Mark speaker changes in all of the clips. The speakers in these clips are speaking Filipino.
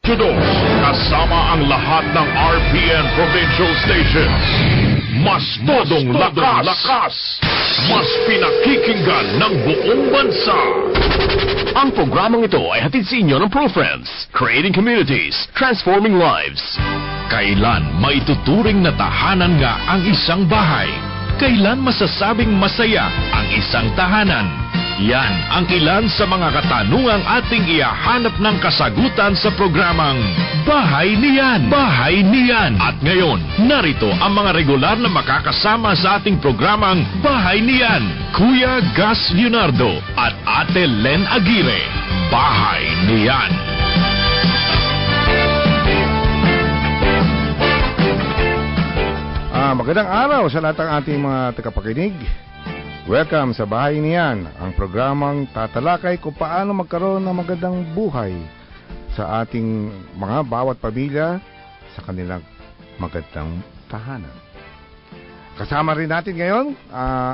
Speaker 1: Tudos, kasama ang lahat ng RPN Provincial Stations. Mas todong lakas, mas pinakikinggan ng buong bansa. Ang programang ito ay hatid sa inyo ng ProFriends, Creating Communities, Transforming Lives. Kailan maituturing na tahanan nga ang isang bahay? Kailan masasabing masaya ang isang tahanan? Yan ang ilan sa mga katanungang ating ihahanap ng kasagutan sa programang Bahay Niyan! Bahay Niyan! At ngayon, narito ang mga regular na makakasama sa ating programang Bahay Niyan, Kuya Gus Leonardo at Ate Len Aguirre. Bahay Niyan!
Speaker 2: Magandang araw sa lahat ng ating mga tagapakinig. Welcome sa Bahay Niyan, ang programang tatalakay kung paano magkaroon ng magandang buhay sa ating mga bawat pamilya sa kanilang magandang tahanan. Kasama rin natin ngayon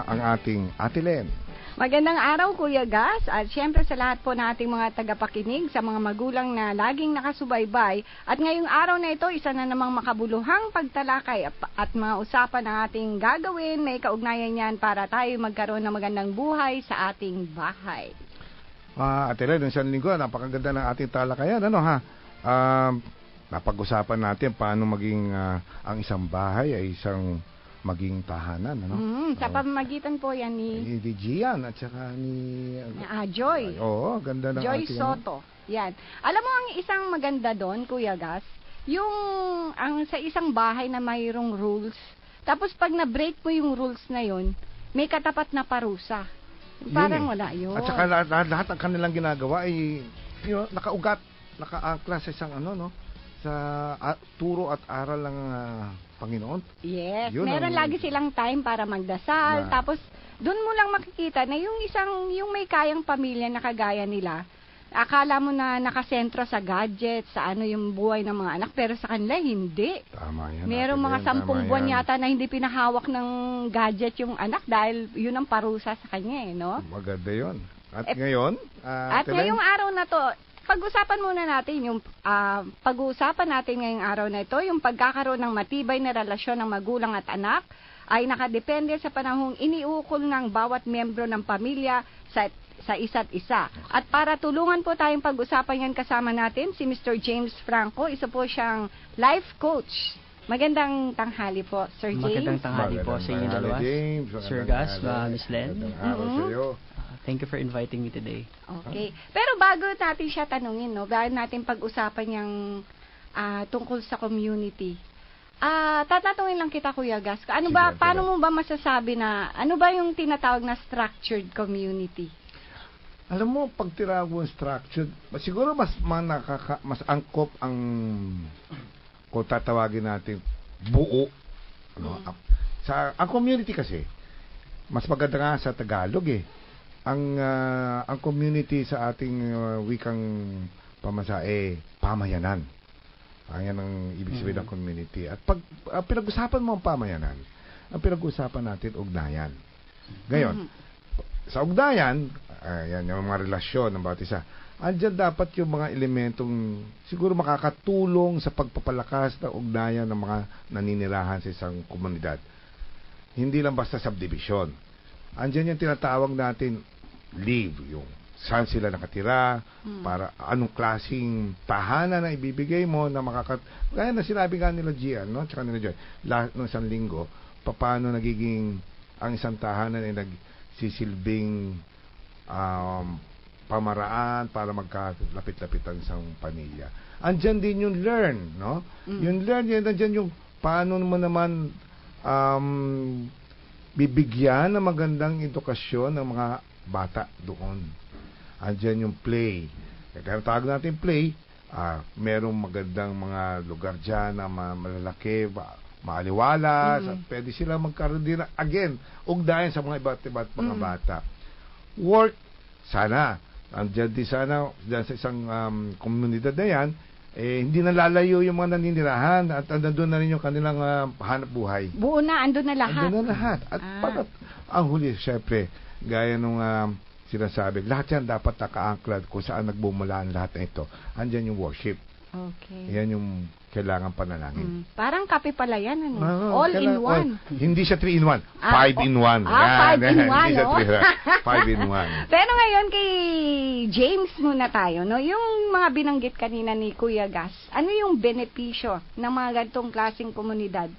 Speaker 2: ang ating Ate Len.
Speaker 3: Magandang araw, Kuya Gus, at syempre sa lahat po nating mga tagapakinig, sa mga magulang na laging nakasubaybay. At ngayong araw na ito, isa na namang makabuluhang pagtalakay at mga usapan na ating gagawin. May kaugnayan yan para tayo magkaroon ng magandang buhay sa ating bahay.
Speaker 2: Ate Len, noong isang linggo, napakaganda ng ating talakayan. Napag-usapan natin paano maging ang isang bahay ay isang maging tahanan, ano?
Speaker 3: Sa pamamagitan po yan ni
Speaker 2: Gian at saka ni
Speaker 3: Joy.
Speaker 2: Oo, ganda ng
Speaker 3: Joy
Speaker 2: ating
Speaker 3: Soto. Yan. Alam mo ang isang maganda doon, Kuya Gus, yung sa isang bahay na mayroong rules. Tapos pag na-break mo yung rules na yun, may katapat na parusa. Parang wala yun.
Speaker 2: At saka lahat ng kanilang ginagawa ay nakaugat, nakaangkla sa isang sa turo at aral ng Panginoon.
Speaker 3: Yes, meron lagi silang time para magdasal. Tapos doon mo lang makikita na yung may kayang pamilya na kagaya nila. Akala mo na nakasentro sa gadget, sa yung buhay ng mga anak, pero sa kanila hindi.
Speaker 2: Tama yan.
Speaker 3: Meron mga 10 buwan yata na hindi pinahawak ng gadget yung anak dahil yun ang parusa sa kanya, no?
Speaker 2: Maganda yun. At ngayon,
Speaker 3: ngayong araw na to, pag-usapan muna natin pag-uusapan natin ngayong araw na ito, yung pagkakaroon ng matibay na relasyon ng magulang at anak ay nakadepende sa panahong iniukol ng bawat membro ng pamilya sa isa't isa. At para tulungan po tayong pag-usapan yan, kasama natin si Mr. James Franco, isa po siyang life coach. Magandang tanghali po, Sir James.
Speaker 4: Magandang tanghali po sa inyo dalawa, Sir Gus, Miss Len.
Speaker 2: Magandang araw sa iyo.
Speaker 4: Thank you for inviting me today.
Speaker 3: Okay. Pero bago natin siya tanungin, bago natin pag-usapan yung tungkol sa community, tatanungin lang kita, Kuya Gus, paano mo ba masasabi na, ano ba yung tinatawag na structured community?
Speaker 2: Alam mo, pag tinawag mo structured, siguro mas angkop ang, kung tatawagin natin, buo. Ang community kasi, mas maganda nga sa Tagalog ang community sa ating wikang pamasa pamayanan. Yan ang ibig sabihin ng community. At pag pinag-usapan mo ang pamayanan, ang pinag-usapan natin ugnayan. Ngayon, sa ugnayan, yan yung mga relasyon ng bawat isa. Andyan dapat yung mga elementong siguro makakatulong sa pagpapalakas ng ugnayan ng mga naninirahan sa isang komunidad. Hindi lang basta subdivision. Andyan yung tinatawag natin live, yung saan sila nakatira, para anong klaseng tahanan na ibibigay mo na kaya na sinabi nga nila Gian, tsaka nila Joy, noong isang linggo, paano nagiging ang isang tahanan ay nagsisilbing pamaraan para magkalapit-lapit ang isang pamilya. Andyan din yung learn, Yung learn, andyan yung paano mo naman bibigyan ng magandang edukasyon ng mga bata doon. Andyan yung play. Kaya tawag natin play, merong magandang mga lugar dyan na malalaki, maaliwalas, at pwede sila magkaroon din, again, ugnayan sa mga iba't mga bata. Work, sana. Andyan din sana, dyan sa isang komunidad na yan, hindi nalalayo yung mga naninirahan at andun na rin yung kanilang hanap buhay.
Speaker 3: Buo na, andun na lahat.
Speaker 2: Andun na lahat. At ang huli, syempre, gaya nung sinasabi, lahat yan dapat nakaangklad kung saan nagmumula ang lahat na ito. Andyan yung worship.
Speaker 3: Okay.
Speaker 2: Yan yung kailangan panalangin.
Speaker 3: Parang kape pala yan, ano?
Speaker 2: Oo,
Speaker 3: All in one.
Speaker 2: Hindi siya 3-in-1. 5-in-1.
Speaker 3: 5-in-1,
Speaker 2: Hindi siya
Speaker 3: no?
Speaker 2: 5-in-1.
Speaker 3: Pero ngayon kay James muna tayo, no? Yung mga binanggit kanina ni Kuya Gas, ano yung benepisyo ng mga ganitong klaseng komunidad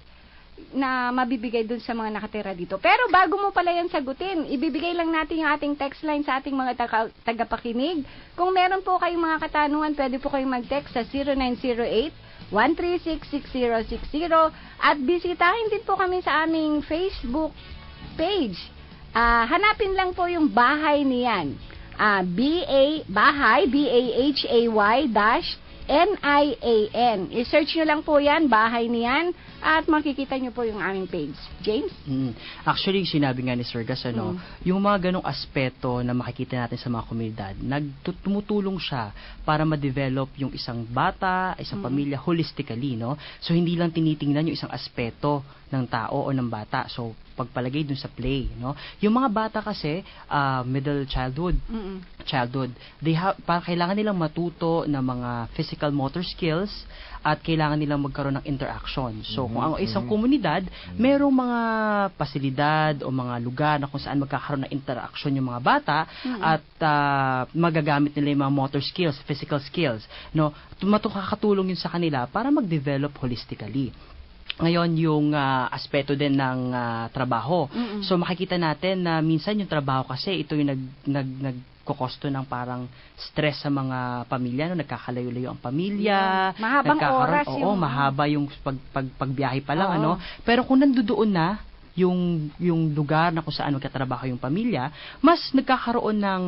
Speaker 3: na mabibigay dun sa mga nakatira dito? Pero bago mo pala yan sagutin, ibibigay lang natin yung ating text line sa ating mga tagapakinig. Kung meron po kayong mga katanungan, pwede po kayong mag-text sa 0908-136-6060 at bisitahin din po kami sa aming Facebook page. Hanapin lang po yung bahay niyan. Bahay, BAHAY NIAN. I-search nyo lang po yan, bahay niyan, at makikita nyo po yung aming page. James?
Speaker 4: Actually, sinabi nga ni Sir Gas, yung mga ganong aspeto na makikita natin sa mga komunidad, tumutulong siya para ma-develop yung isang bata, isang pamilya holistically, no? So, hindi lang tinitingnan yung isang aspeto ng tao o ng bata. So, pagpalagay dun sa play, no? Yung mga bata kasi, middle childhood, kailangan nilang matuto ng mga physical motor skills at kailangan nilang magkaroon ng interaction. So, kung ang isang komunidad, merong mga pasilidad o mga lugar na kung saan magkakaroon ng interaction yung mga bata at magagamit nila yung mga motor skills, physical skills, no? Makakatulong yun sa kanila para mag-develop holistically. Ngayon, yung aspeto din ng trabaho. So, makikita natin na minsan yung trabaho kasi, ito yung nagkokosto ng parang stress sa mga pamilya, no? Nagkakalayo-layo ang pamilya.
Speaker 3: Mahabang oras yung...
Speaker 4: mahaba yung pagbiyahe pa lang, ano? Pero kung nandoon na, yung lugar na kung saan magkatrabaho yung pamilya, mas nagkakaroon ng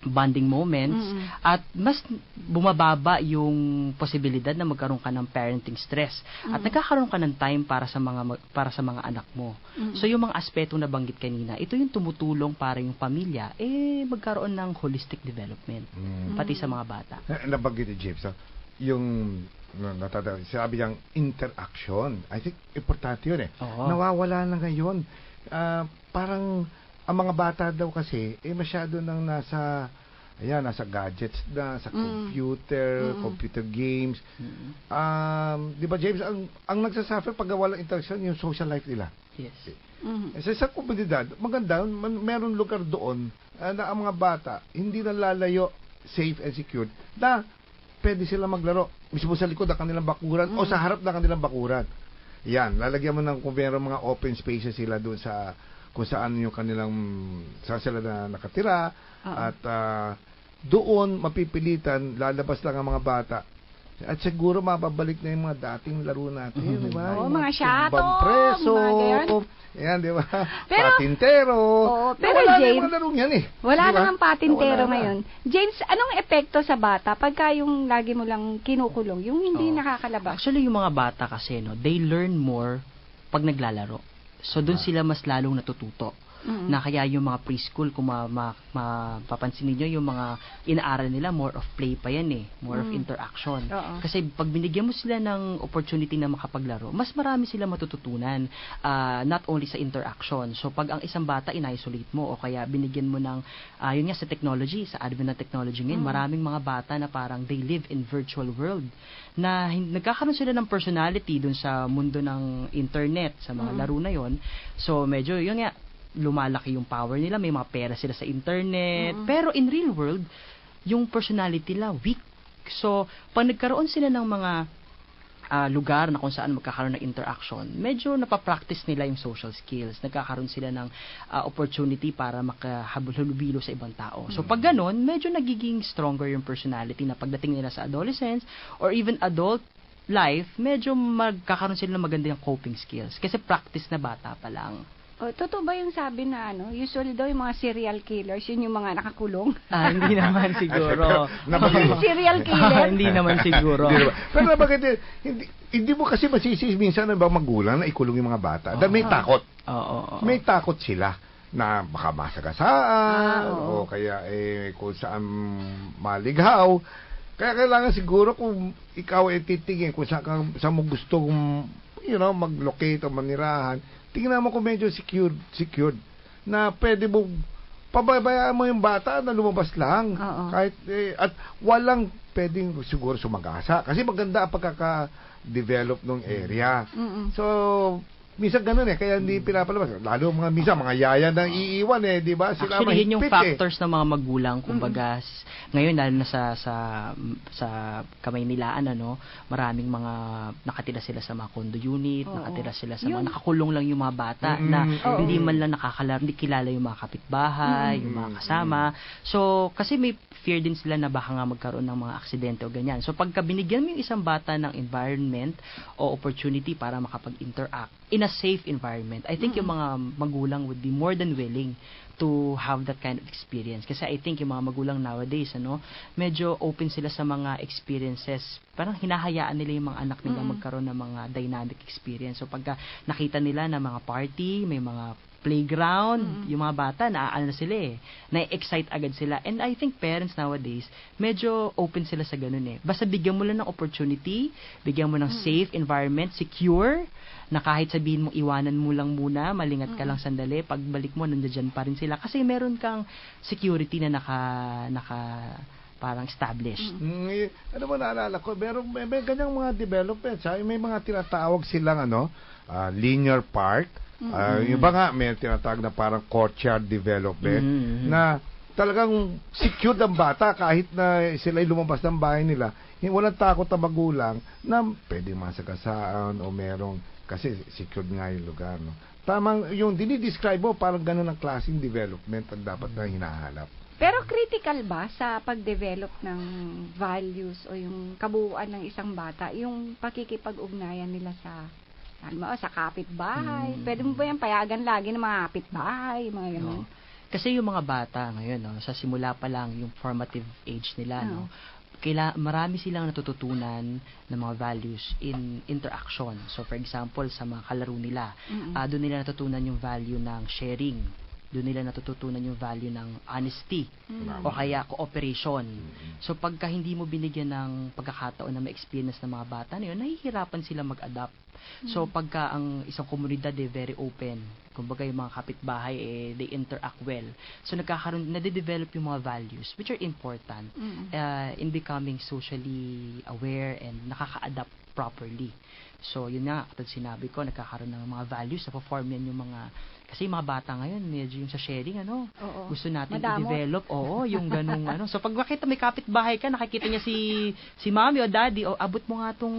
Speaker 4: bonding moments at mas bumababa yung posibilidad na magkaroon ka ng parenting stress at nagkakaroon ka ng time para sa mga anak mo. So yung mga aspetong nabanggit kanina, ito yung tumutulong para yung pamilya magkaroon ng holistic development pati sa mga bata.
Speaker 2: Nabanggit ni James, yung sabi niyang interaction. I think importante yun Nawawala na ngayon. Parang ang mga bata daw kasi masyado nang nasa gadgets na, sa computer games. Di ba James, ang nagsasuffer pag walang interaction yung social life nila.
Speaker 4: Yes.
Speaker 2: Sa isang komunidad, maganda, meron lugar doon na ang mga bata hindi na lalayo, safe and secure, na pwede sila maglaro mismo sa likod ng kanilang bakuran o sa harap ng kanilang bakuran. Yan, lalagyan mo ng kung meron mga open spaces sila doon sa kung saan yung kanilang saan sila na nakatira at doon mapipilitan lalabas lang ang mga bata at siguro mababalik na yung mga dating laro natin, di ba?
Speaker 3: Mga shato,
Speaker 2: preso, yan, di ba? Patintero.
Speaker 3: Pero
Speaker 2: wala
Speaker 3: James,
Speaker 2: na yung larong yan
Speaker 3: wala
Speaker 2: diba?
Speaker 3: na ang patintero ngayon. James, anong epekto sa bata pagka yung lagi mo lang kinukulong, yung hindi nakakalabas?
Speaker 4: Actually, yung mga bata kasi, they learn more pag naglalaro. So, doon sila mas lalong natututo. Na kaya yung mga preschool, kung mapapansin niyo yung mga inaaral nila, more of play pa yan more of interaction. Kasi pag binigyan mo sila ng opportunity na makapaglaro, mas marami sila matututunan, not only sa interaction. So, pag ang isang bata in-isolate mo o kaya binigyan mo ng, yun nga sa technology, sa advent ng technology ngayon, maraming mga bata na parang they live in virtual world, na nagkakaroon sila ng personality dun sa mundo ng internet, sa mga laro na yon. So, medyo, yun nga, lumalaki yung power nila, may mga pera sila sa internet, pero in real world, yung personality nila weak. So, pag nagkaroon sila ng mga lugar na kung saan magkakaroon ng interaction, medyo napapractice nila yung social skills, nagkakaroon sila ng opportunity para makahalubilo sa ibang tao. So, pag ganon, medyo nagiging stronger yung personality na pagdating nila sa adolescence or even adult life, medyo magkakaroon sila ng magandang coping skills kasi practice na bata pa lang.
Speaker 3: Totoo ba yung sabi na usually daw yung mga serial killers, yun yung mga nakakulong?
Speaker 4: Hindi naman siguro.
Speaker 3: Serial killer?
Speaker 4: Hindi naman siguro.
Speaker 2: Pero bakit hindi mo kasi masisi minsan ng bang magulang na ikulong yung mga bata. Dahil may takot. May takot sila na baka masagasaan o kaya kung saan malighaw. Kaya kailangan siguro kung ikaw titingin kung saan mo gusto mag-locate o manirahan, tingnan mo kung medyo secured na pwede mo pababayaan mo yung bata na lumabas lang kahit at walang pwedeng siguro sumagasa. Kasi maganda ang pagkaka-develop ng area. So, minsan ganun kaya hindi pinapalabas. Lalo minsan, mga yaya nang iiwan di ba? Sila
Speaker 4: Actually, yun yung
Speaker 2: mahigpit
Speaker 4: factors ng mga magulang. Kumbaga, ngayon, lalo na sa Kamaynilaan, maraming mga nakatira sila sa mga condo unit, nakatira sila sa mga nakakulong lang yung mga bata na hindi man lang hindi kilala yung mga kapitbahay, yung mga kasama. So, kasi may fear din sila na baka nga magkaroon ng mga aksidente o ganyan. So, pagka binigyan mo yung isang bata ng environment o opportunity para makapag-interact in a safe environment, I think yung mga magulang would be more than willing to have that kind of experience. Kasi I think yung mga magulang nowadays, medyo open sila sa mga experiences. Parang hinahayaan nila yung mga anak nila magkaroon ng mga dynamic experience. So pagka nakita nila na mga party, may mga playground, yung mga bata, na sila na-excite agad sila. And I think parents nowadays, medyo open sila sa ganun Basta bigyan mo lang ng opportunity, bigyan mo ng safe environment, secure, na kahit sabihin mo iwanan mo lang muna, malingat ka lang sandali, pagbalik mo, nandiyan pa rin sila. Kasi meron kang security na naka parang established.
Speaker 2: Ano ba naalala ko? May ganyang mga developments. May mga tinatawag silang linear park. Yung iba nga, may tinatawag na parang courtyard development na talagang secured ang bata kahit na sila'y lumabas ng bahay nila. Walang takot na magulang na pwede masagasaan o merong kasi secured nga yung lugar. Tamang yung dinidescribe mo, parang ganun ang klaseng development ang dapat na hinahanap.
Speaker 3: Pero critical ba sa pag-develop ng values o yung kabuuan ng isang bata, yung pakikipag-ugnayan nila sa kapitbahay? Pwede mo ba yung payagan lagi ng mga kapitbahay, mga ganun?
Speaker 4: Kasi yung mga bata ngayon, sa simula pa lang, yung formative age nila, marami silang natututunan ng mga values in interaction. So, for example, sa mga kalaro nila, doon nila natutunan yung value ng sharing. Doon nila natututunan yung value ng honesty o kaya cooperation. So, pagka hindi mo binigyan ng pagkakataon na ma-experience ng mga bata na yun, nahihirapan sila mag-adapt. So, pagka ang isang komunidad very open, kumbaga yung mga kapitbahay they interact well. So, nade-develop yung mga values which are important in becoming socially aware and nakaka-adapt properly. So, yun nga, katulad sinabi ko, nagkakaroon ng mga values, na-perform yan yung mga, kasi yung mga bata ngayon, medyo yung sa sharing, gusto natin i-develop, yung ganung, So, pag makita may kapitbahay ka, nakikita niya si mommy o daddy, abot mo nga tong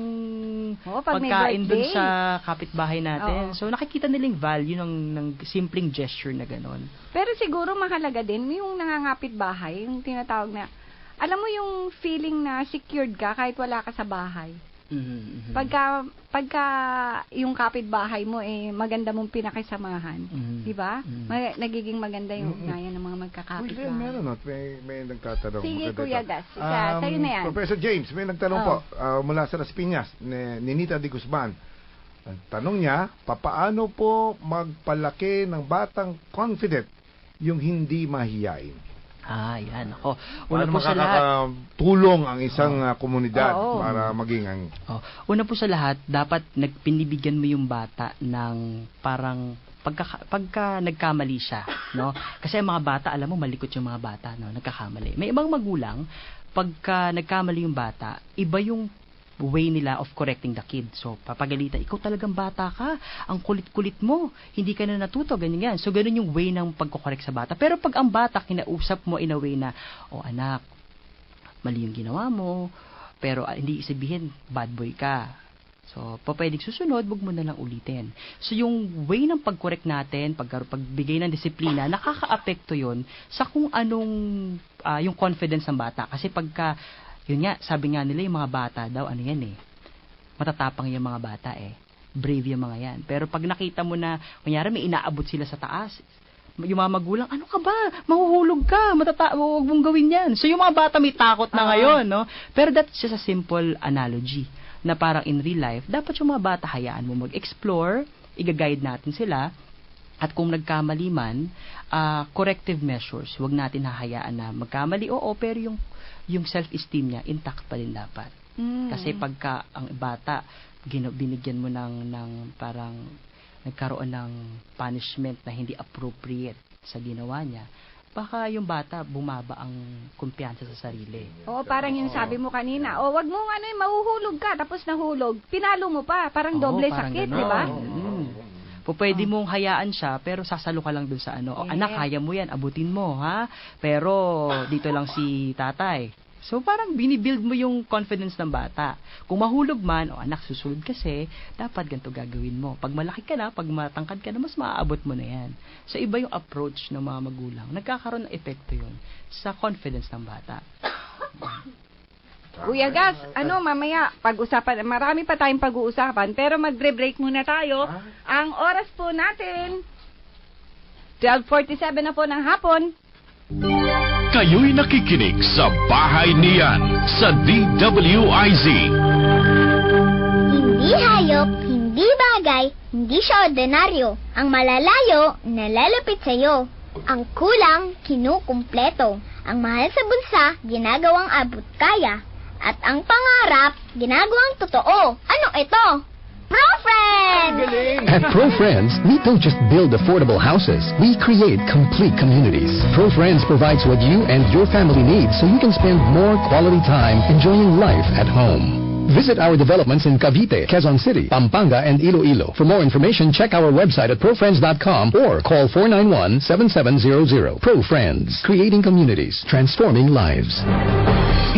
Speaker 4: pagkain dun sa kapitbahay natin. So, nakikita nilang value ng simpleng gesture na ganon. Pero
Speaker 3: siguro mahalaga din, yung nangangapit bahay, yung tinatawag na, alam mo yung feeling na secured ka kahit wala ka sa bahay. Pagka yung kapitbahay mo maganda mong pinakisamahan, di ba? Nagiging maganda yung ugnayan ng mga magkakapitbahay.
Speaker 2: Meron may nagtatanong.
Speaker 3: Sige, Kuya Gas. Sa'yo na yan.
Speaker 2: Professor James, may nagtanong po mula sa Las Piñas, ni Nita de Guzman. Ang tanong niya, papaano po magpalaki ng batang confident yung hindi mahiyain?
Speaker 4: Yan. Ako.
Speaker 2: Una po sa lahat, tulong ang isang komunidad para maging
Speaker 4: una po sa lahat, dapat pinibigyan mo yung bata ng parang pagka nagkamali siya, Kasi ang mga bata, alam mo, malikot yung mga bata, nagkakamali. May ibang magulang, pagka nagkamali yung bata, iba yung way nila of correcting the kid. So, papagalitan, ikaw talagang bata ka, ang kulit-kulit mo, hindi ka na natuto, ganyan. So, ganun yung way ng pagko-correct sa bata. Pero pag ang bata, kinausap mo in a way na, anak, mali yung ginawa mo, pero hindi sabihin, bad boy ka. So, pwedeng susunod, wag mo na lang ulitin. So, yung way ng pag-correct natin, pagbigay ng disiplina, nakaka-apekto yon sa kung anong, yung confidence ng bata. Kasi pagka, yun nga, sabi nga nila yung mga bata daw, matatapang yung mga bata brave yung mga yan. Pero pag nakita mo na, kunyari may inaabot sila sa taas, yung mga magulang, ano ka ba? Mahuhulog ka, huwag mong gawin yan. So yung mga bata may takot na ngayon, Pero that's just a simple analogy, na parang in real life, dapat yung mga bata hayaan mo mag-explore, i-guide natin sila, at kung nagkamali man, corrective measures, huwag natin hahayaan na magkamali, pero yung self-esteem niya, intact pa rin dapat. Kasi pagka ang bata, binigyan mo ng parang nagkaroon ng punishment na hindi appropriate sa ginawa niya, baka yung bata bumaba ang kumpiyansa sa sarili.
Speaker 3: Oo, parang yung sabi mo kanina, wag mo mahuhulog ka, tapos nahulog, pinalo mo pa, parang doble
Speaker 4: parang
Speaker 3: sakit,
Speaker 4: ganon.
Speaker 3: di ba?
Speaker 4: Pwede mong hayaan siya, pero sasalo ka lang dun sa ano.
Speaker 3: Yes.
Speaker 4: Anak, kaya mo yan, abutin mo, ha? Pero dito lang si tatay. So, parang binibuild mo yung confidence ng bata. Kung mahulog man, anak, susunod kasi, dapat ganito gagawin mo. Pag malaki ka na, pag matangkad ka na, mas maaabot mo na yan. So, iba yung approach ng mga magulang. Nagkakaroon ng epekto yun sa confidence ng bata.
Speaker 3: Kuya Gas, mamaya, pag-usapan, marami pa tayong pag-uusapan, pero magbre-break muna tayo. Ang oras po natin, 12:47 na po ng hapon.
Speaker 1: Kayo'y nakikinig sa Bahay Niyan sa DWIZ.
Speaker 5: Hindi hayop, hindi bagay, hindi siya ordinaryo. Ang malalayo, nalalapit sa'yo. Ang kulang, kinukumpleto. Ang mahal sa bulsa, ginagawang abot kaya. At ang pangarap, ginagawang totoo. Ano ito? ProFriends!
Speaker 6: At ProFriends, we don't just build affordable houses, we create complete communities. ProFriends provides what you and your family need so you can spend more quality time enjoying life at home. Visit our developments in Cavite, Quezon City, Pampanga, and Iloilo. For more information, check our website at profriends.com or call 491-7700. ProFriends, creating communities, transforming lives.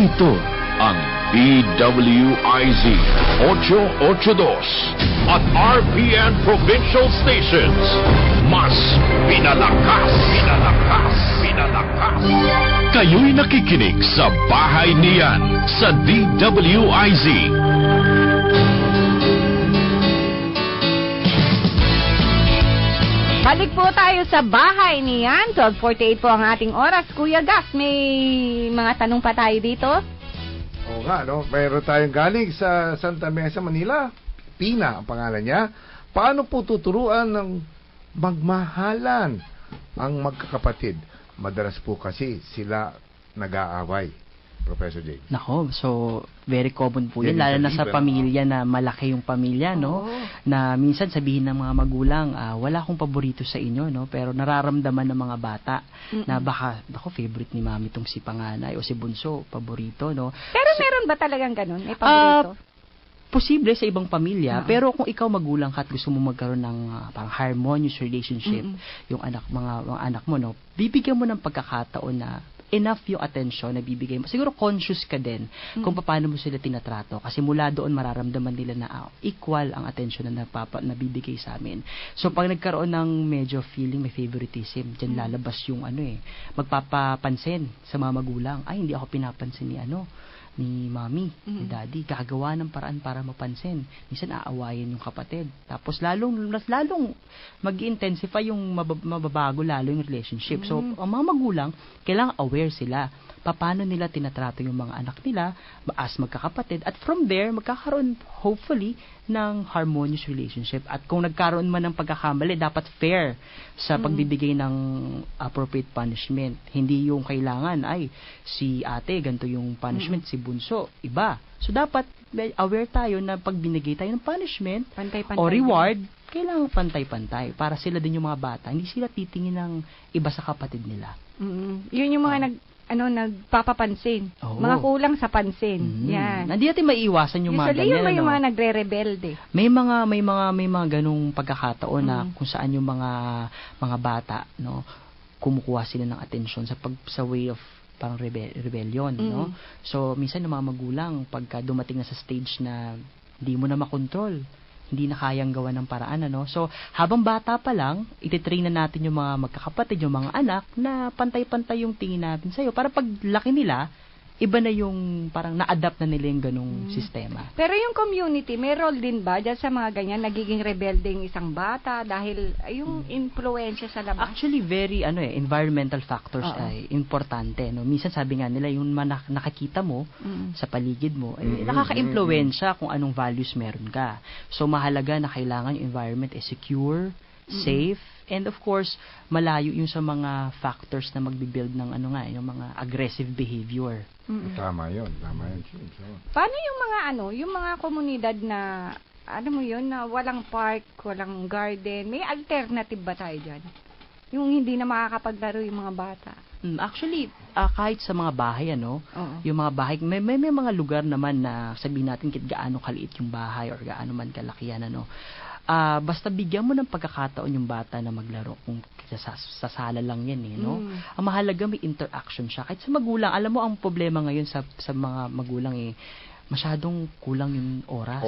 Speaker 1: Ito ang DWIZ 882 at RPN Provincial Stations. Mas pinalakas, pinalakas, pinalakas. Kayo'y nakikinig sa Bahay Niyan sa DWIZ.
Speaker 3: Balik po tayo sa Bahay Niyan. 12:48 po ang ating oras. Kuya Gas, may mga tanong pa tayo dito?
Speaker 2: Oo nga, mayroon tayong galing sa Santa Mesa, Manila. Pina ang pangalan niya. Paano po tuturuan ng magmahalan ang magkakapatid? Madalas po kasi sila nag-aaway. Professor Jay.
Speaker 4: Nako, so very common po yan,
Speaker 2: Yan
Speaker 4: lalo
Speaker 2: yung
Speaker 4: na sa
Speaker 2: salita,
Speaker 4: pamilya na malaki yung pamilya, no? Na minsan sabihin ng mga magulang, wala akong paborito sa inyo, no? Pero nararamdaman ng mga bata na baka, favorite ni mami tong si panganay o si bunso, paborito, no?
Speaker 3: Pero meron ba talagang ganun? May paborito?
Speaker 4: Posible sa ibang pamilya, pero kung ikaw magulang ka at gusto mo magkaroon ng parang harmonious relationship, yung mga anak mo, no? Bibigyan mo ng pagkakataon na enough yung attention na bibigay mo. Siguro conscious ka din kung paano mo sila tinatrato. Kasi mula doon mararamdaman nila na equal ang attention na nabibigay sa amin. So pag nagkaroon ng medyo feeling may favoritism, dyan lalabas yung magpapapansin sa mga magulang. Ay, hindi ako pinapansin ni mami, ni daddy, gagawa ng paraan para mapansin. Minsan aawayin yung kapatid. Tapos lalong mag-intensify yung mababago lalo yung relationship. So, ang mga magulang, kailangan aware sila. Paano nila tinatrato yung mga anak nila as magkakapatid. At from there, magkakaroon, hopefully, ng harmonious relationship. At kung nagkaroon man ng pagkakamali, dapat fair sa pagbibigay ng appropriate punishment. Hindi yung kailangan, si ate, ganito yung punishment, si bunso, iba. So, dapat aware tayo na pag binigay tayo ng punishment
Speaker 3: Pantay-pantay
Speaker 4: o reward, kailangan pantay-pantay para sila din yung mga bata. Hindi sila titingin ng iba sa kapatid nila.
Speaker 3: Yun yung mga nagpapapansin.
Speaker 4: Oo.
Speaker 3: Mga kulang sa pansin. Yan.
Speaker 4: Hindi natin maiiwasan yung mga
Speaker 3: Usually,
Speaker 4: ganyan.
Speaker 3: yung mga nagre-rebelde.
Speaker 4: May mga ganung pagkakataon na kung saan yung mga bata, no, kumukuha sila ng atensyon sa way of parang rebellion, no. So minsan yung mga magulang pagka dumating na sa stage na hindi mo na makontrol, hindi na kayang gawa ng paraan, So, habang bata pa lang, ititrain na natin yung mga magkakapatid, yung mga anak, na pantay-pantay yung tingin natin sa'yo. Para pag laki nila, iba na yung parang na-adapt na nila yung ganong sistema.
Speaker 3: Pero yung community, may role din ba dyan sa mga ganyan, nagiging rebelde yung isang bata dahil yung influensya sa labas?
Speaker 4: Actually, very environmental factors ay importante, no. Minsan sabi nga nila yung nakakita mo sa paligid mo, nakaka-impluwensya kung anong values meron ka. So mahalaga na kailangan yung environment ay secure, safe, and of course, malayo yung sa mga factors na magbi-build ng yung mga aggressive behavior.
Speaker 2: Tama yun.
Speaker 3: Paano yung mga komunidad na na walang park, walang garden, may alternative ba tayo dyan? Yung hindi na makakapaglaro yung mga bata.
Speaker 4: Actually, kahit sa mga bahay,
Speaker 3: Oo.
Speaker 4: yung mga bahay, may mga lugar naman na sabihin natin kit gaano kaliit yung bahay or gaano man kalaki yan, basta bigyan mo ng pagkakataon yung bata na maglaro kung sa sala lang yan Ang mahalaga may interaction siya. Kahit sa magulang, alam mo ang problema ngayon sa mga magulang masyadong kulang yung oras.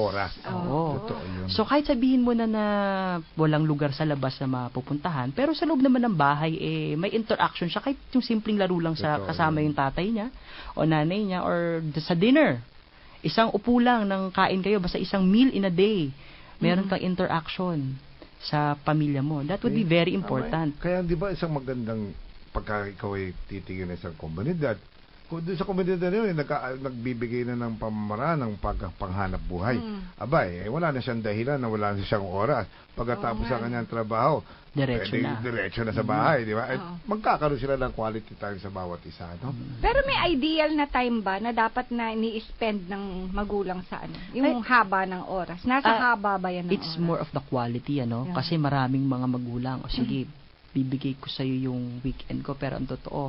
Speaker 4: Oo.
Speaker 2: Totoo yun.
Speaker 4: So kahit sabihin mo na walang lugar sa labas na mapupuntahan, pero sa loob naman ng bahay may interaction siya kahit yung simpleng laro lang sa
Speaker 2: Totoo
Speaker 4: kasama
Speaker 2: yun.
Speaker 4: yung tatay niya o nanay niya or sa dinner. Isang upo lang ng kain kayo, basta isang meal in a day. Meron kang interaction sa pamilya mo. That would be very important.
Speaker 2: Kaya di ba isang magandang pagka ikaw ay titingin ng isang komunidad, kung doon sa komunidad na yun, nagbibigay na ng pamamaraan ng panghanap buhay. Wala na siyang dahilan na wala na siyang oras. Pagkatapos sa kanyang trabaho, diretso na sa bahay, di ba? Magkakaroon sila ng quality time sa bawat isa, no?
Speaker 3: Pero may ideal na time ba na dapat na ni-spend ng magulang sa yung haba ng oras? Nasa haba ba yan ng
Speaker 4: It's
Speaker 3: oras?
Speaker 4: more of the quality,
Speaker 3: Yeah.
Speaker 4: Kasi maraming mga magulang, sige, bibigay ko sa'yo yung weekend ko, pero ang totoo,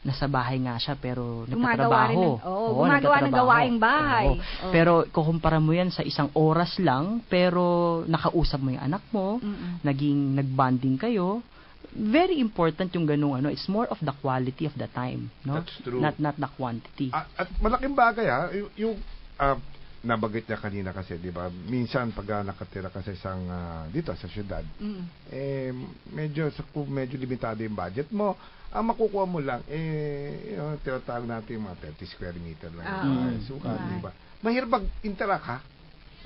Speaker 4: nasa bahay nga siya, pero nagtatrabaho.
Speaker 3: Gumagawa ng gawaing bahay.
Speaker 4: Oo. Pero kukumpara mo yan sa isang oras lang, pero nakausap mo yung anak mo, naging nagbanding kayo. Very important yung ganung It's more of the quality of the time, no?
Speaker 2: That's true.
Speaker 4: Not the quantity.
Speaker 2: At malaking bagay yung nabanggit niya kanina kasi, di ba? Minsan pag nakatira ka sa isang dito sa syudad, medyo limitado yung budget mo. Ang makukuha mo lang yung tinatawag natin yung mga 30 square meter lang. Sukat, di ba? Mahirap mag-interact ha.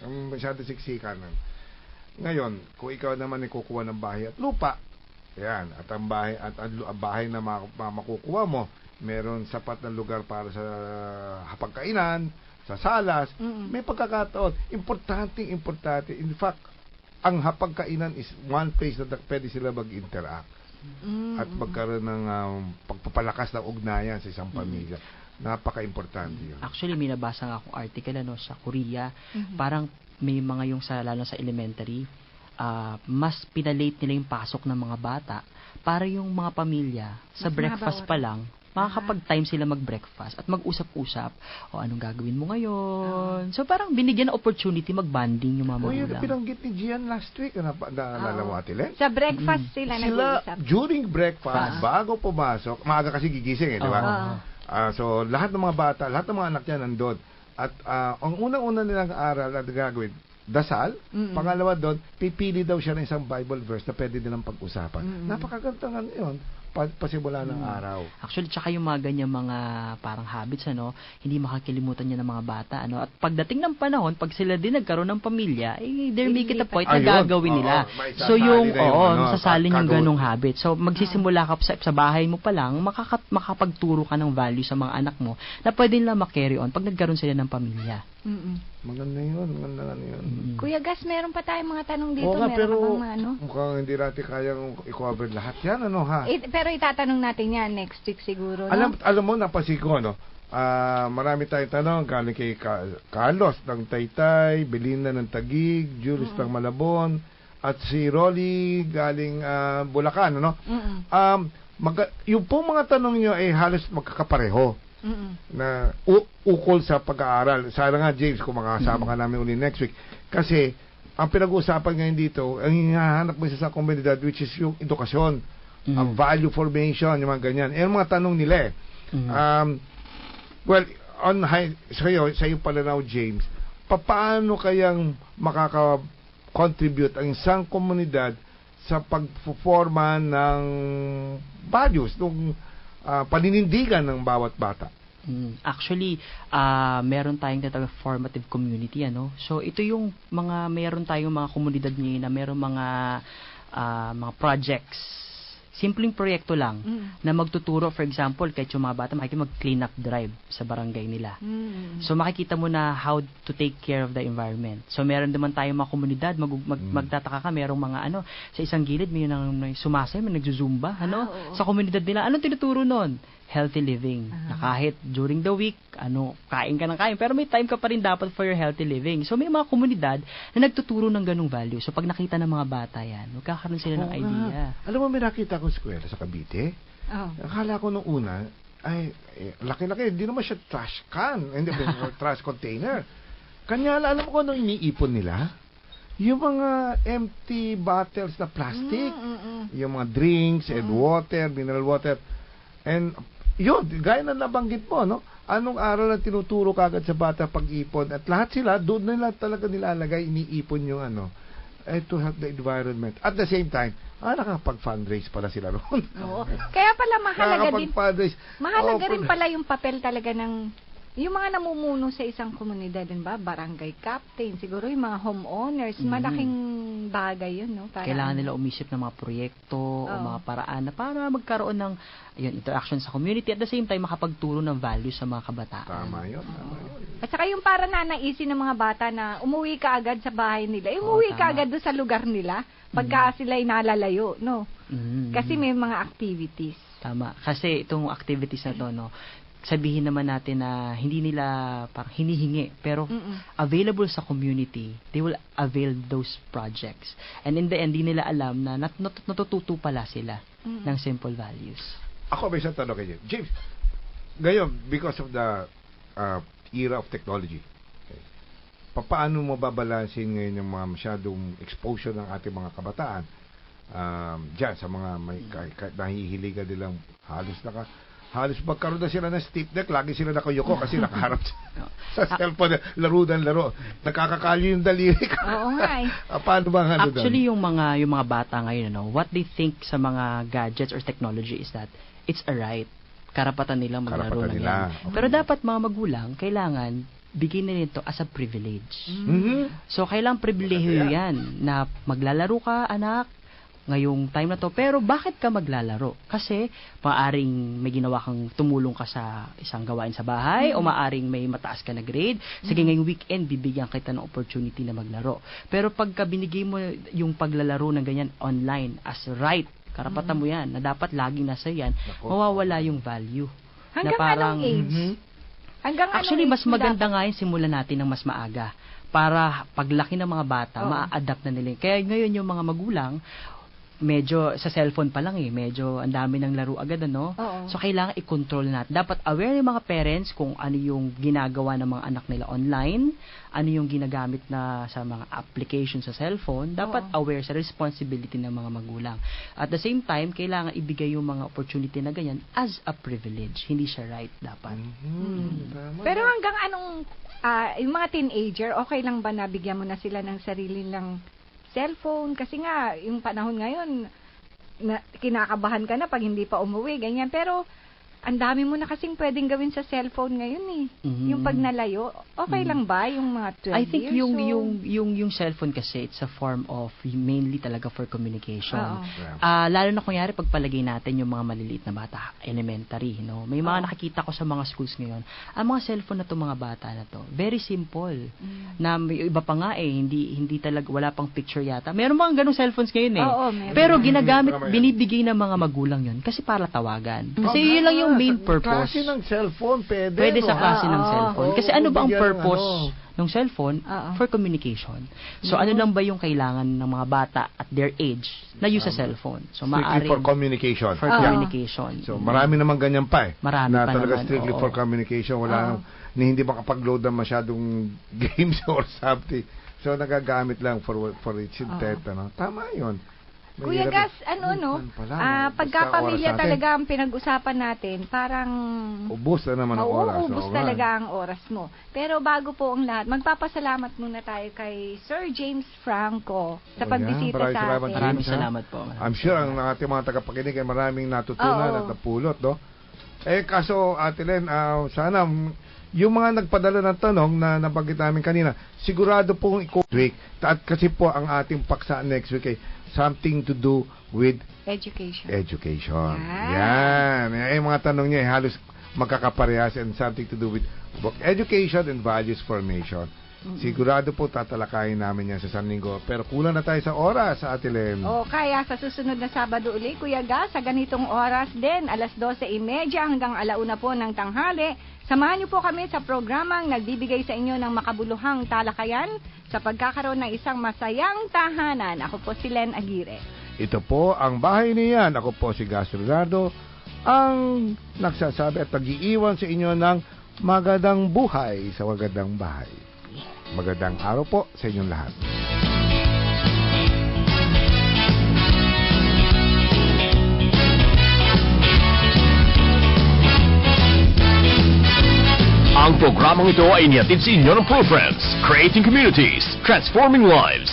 Speaker 2: Masyado siksikan. Ngayon, kung ikaw naman ay kukuha ng bahay at lupa, yan, at ang bahay na makukuha mo, meron sapat na lugar para sa hapagkainan, sa salas, may pagkakataon. Importante. In fact, ang hapagkainan is one place na pwede sila mag-interact at magkaroon ng pagpapalakas ng ugnayan sa isang pamilya. Napaka-importante yun.
Speaker 4: Actually, may nabasa nga akong article sa Korea. Parang may mga lalo sa elementary, mas pinalate nila yung pasok ng mga bata para yung mga pamilya sa
Speaker 3: Mas
Speaker 4: breakfast
Speaker 3: mahaba
Speaker 4: pa lang makakapag-time sila mag-breakfast at mag-usap-usap o anong gagawin mo ngayon. So parang binigyan ng opportunity mag-bonding yung mga
Speaker 2: Yung
Speaker 4: magulang.
Speaker 2: pinanggit ni Gian last week, naalala mo Ate Len?
Speaker 3: Sa breakfast sila nag-uusap.
Speaker 2: During breakfast, bago pumasok, maaga kasi gigising di ba? So lahat ng mga bata, lahat ng mga anak niya nandun. At ang unang-una nilang aral na gagawin, dasal. Pangalawa doon, pipili daw siya ng isang Bible verse na pwede nilang pag-usapan. Napakagandang yun. Pasimula ng araw.
Speaker 4: Actually, tsaka yung mga ganyan mga parang habits, hindi makakalimutan niya ng mga bata, At pagdating ng panahon, pag sila din nagkaroon ng pamilya, there make it a point na gagawin nila. So yung, sasalin yung ganong habit. So magsisimula ka sa bahay mo pa lang, makapagturo ka ng value sa mga anak mo na pwede nila makarry on pag nagkaroon sila ng pamilya.
Speaker 2: Maganda yun.
Speaker 3: Kuya Gas, meron pa tayong mga tanong dito.
Speaker 2: Oo nga,
Speaker 3: meron
Speaker 2: pero
Speaker 3: ka bang
Speaker 2: mukhang hindi natin kayang i-cover lahat yan, ha?
Speaker 3: Pero itatanong natin yan next week siguro, no?
Speaker 2: Alam mo, napansin ko, marami tayong tanong galing kay Carlos ng Taytay, Belinda ng Taguig, Julius ng Malabon, at si Rolly galing Bulacan, yung pong mga tanong nyo ay halos magkakapareho na ukol sa pag-aaral. Sana nga, James, kung makakasama ka namin uli next week. Kasi, ang pinag-uusapan ngayon dito, ang hinahanap mo sa komunidad, which is yung edukasyon, ang value formation, yung mga ganyan. Yung mga tanong nila well, sa iyo palanaw, James, paano kayang makaka-contribute ang isang komunidad sa pagforma ng values, ng paninindigan ng bawat bata?
Speaker 4: Actually, meron tayong tinatawag formative community, So, ito yung meron tayong mga komunidad ngayon na meron mga projects. Simpleng proyekto lang na magtuturo, for example, kahit yung mga bata mag-clean up drive sa barangay nila. So makikita mo na how to take care of the environment. So meron naman tayong mga komunidad, magtataka ka, merong mga sa isang gilid may sumasay, may nagzuzumba, sa komunidad nila. Anong tinuturo nun? healthy living. Na kahit during the week, kain ka ng kain, pero may time ka pa rin dapat for your healthy living. So, may mga komunidad na nagtuturo ng ganung value. So, pag nakita ng mga bata yan, magkakaroon sila ng idea.
Speaker 2: Alam mo, may nakita akong eskwela sa Cavite. Akala ko nung una, laki-laki, hindi naman siya trash can, hindi trash container. Kanya, alam ko nung iniipon nila, yung mga empty bottles na plastic, yung mga drinks and water, mineral water, and yun, gaya na nabanggit mo, no? Anong aral na tinuturo kagad sa bata pag-ipon? At lahat sila, doon nila talaga nilalagay, iniipon yung to help the environment. At the same time, nakapag-fundraise pala sila roon.
Speaker 3: Oo. Kaya pala mahalaga
Speaker 2: rin
Speaker 3: pala yung papel talaga ng yung mga namumuno sa isang komunidad, din ba? Barangay captain, siguro yung mga homeowners, malaking bagay yun, no?
Speaker 4: Kailangan nila umisip ng mga proyekto o mga paraan na para magkaroon ng interaction sa community at the same time makapagturo ng value sa mga kabataan.
Speaker 2: Tama yun.
Speaker 3: At saka yung para nanaisin ng mga bata na umuwi ka agad sa bahay nila, umuwi ka agad doon sa lugar nila pagka sila nalalayo, no? Kasi may mga activities.
Speaker 4: Tama. Kasi itong activities na to, no, sabihin naman natin na hindi nila parang hinihingi, pero available sa community, they will avail those projects. And in the end, hindi nila alam na natututo pala sila ng simple values.
Speaker 2: Ako may isang tanong kayo. James, ngayon, because of the era of technology, okay, paano mo babalansin ngayon yung mga masyadong exposure ng ating mga kabataan dyan sa mga may nahihiligan nilang halos magkaroon na sila ng stiff neck, lagi sila nakayuko kasi nakaharap sa cellphone, laro. Nakakakalyo yung daliri.
Speaker 3: Oo nga
Speaker 2: Paano ba doon?
Speaker 4: Actually, yung mga bata ngayon, what they think sa mga gadgets or technology is that it's a right. Karapatan nila maglaro ng yan. Pero dapat mga magulang, kailangan bigyan nila ito as a privilege. So, kailangan pribilehiyo yan na maglalaro ka, anak, ngayong time na to. Pero bakit ka maglalaro? Kasi maaring may ginawa kang tumulong ka sa isang gawain sa bahay o maaring may mataas ka na grade. Sige, ngayong weekend bibigyan kita ng opportunity na maglaro. Pero pagka binigay mo yung paglalaro ng ganyan online as right, karapatan mo yan, na dapat laging nasa yan, mawawala yung value.
Speaker 3: Hanggang
Speaker 4: na parang,
Speaker 3: anong age?
Speaker 4: Actually, mas maganda nga yung simulan natin ng mas maaga para paglaki ng mga bata, ma-adapt na nila. Kaya ngayon yung mga magulang, medyo sa cellphone pa lang medyo ang dami ng laro agad, So, kailangan i-control natin. Dapat aware yung mga parents kung ano yung ginagawa ng mga anak nila online, ano yung ginagamit na sa mga application sa cellphone. Dapat aware sa responsibility ng mga magulang. At the same time, kailangan ibigay yung mga opportunity na ganyan as a privilege. Hindi siya right dapat.
Speaker 3: Pero hanggang anong, yung mga teenager, okay lang ba nabigyan mo na sila ng sarili lang cellphone? Kasi nga, yung panahon ngayon, kinakabahan ka na pag hindi pa umuwi, ganyan. Pero, ang dami mo na kasing pwedeng gawin sa cellphone ngayon Yung pag nalayo, okay lang ba yung mga 12
Speaker 4: I think
Speaker 3: years
Speaker 4: yung cellphone kasi, it's a form of mainly talaga for communication. Lalo na kunyari pagpalagay natin yung mga maliliit na bata, elementary, May mga nakikita ko sa mga schools ngayon, ang mga cellphone na to, mga bata na to, very simple. Na may iba pa nga hindi talaga, wala pang picture yata. Meron mga ganung cellphones ngayon Pero ginagamit, binibigay ng mga magulang yun kasi para tawagan. Kasi yun lang yung main purpose.
Speaker 2: Klase ng cellphone,
Speaker 4: pwede sa klase ng cellphone. Kasi ano ba ang purpose ng cellphone? For communication. So, ano lang ba yung kailangan ng mga bata at their age na use sa cellphone? So,
Speaker 2: strictly for communication.
Speaker 4: For communication.
Speaker 2: So, marami naman ganyan pa
Speaker 4: Marami
Speaker 2: na
Speaker 4: pa
Speaker 2: talaga
Speaker 4: naman.
Speaker 2: Strictly for communication. Wala na hindi makapag-load ng masyadong games or something. So, nagagamit lang for its intent. Tama yun.
Speaker 3: Kuya Gas, pagkapamilya talaga ang pinag-usapan natin, parang
Speaker 2: ubos na naman ang oras.
Speaker 3: Ubos talaga ang oras mo. Pero bago po ang lahat, magpapasalamat muna tayo kay Sir James Franco sa pagbisita sa atin.
Speaker 4: Maraming salamat po.
Speaker 2: I'm sure ang ating mga tagapakinig ay maraming natutunan at napulot, kaso, Ate Len, sana yung mga nagpadala ng tanong na nabanggit namin kanina, sigurado pong week. At kasi po ang ating paksa next week ay something to do with
Speaker 3: education.
Speaker 2: Yan. Yung mga tanong niya halos magkakaparehas and something to do with education and values formation. Sigurado po tatalakayin namin yan sa San Linggo. Pero kulang na tayo sa oras, sa Ate Len.
Speaker 3: O kaya sa susunod na Sabado uli, Kuya Gas, sa ganitong oras din, alas 12:30 hanggang 1:00 po ng tanghali. Samahan niyo po kami sa programang nagbibigay sa inyo ng makabuluhang talakayan sa pagkakaroon ng isang masayang tahanan. Ako po si Len Aguirre.
Speaker 2: Ito po ang bahay niyan. Ako po si Gas Leonardo, ang nagsasabi at pag-iiwan sa inyo ng magandang buhay sa magandang bahay. Magandang araw po sa inyong lahat.
Speaker 1: Ang programang ito ay inihatid sa inyo ng ProFriends, Creating Communities, Transforming Lives.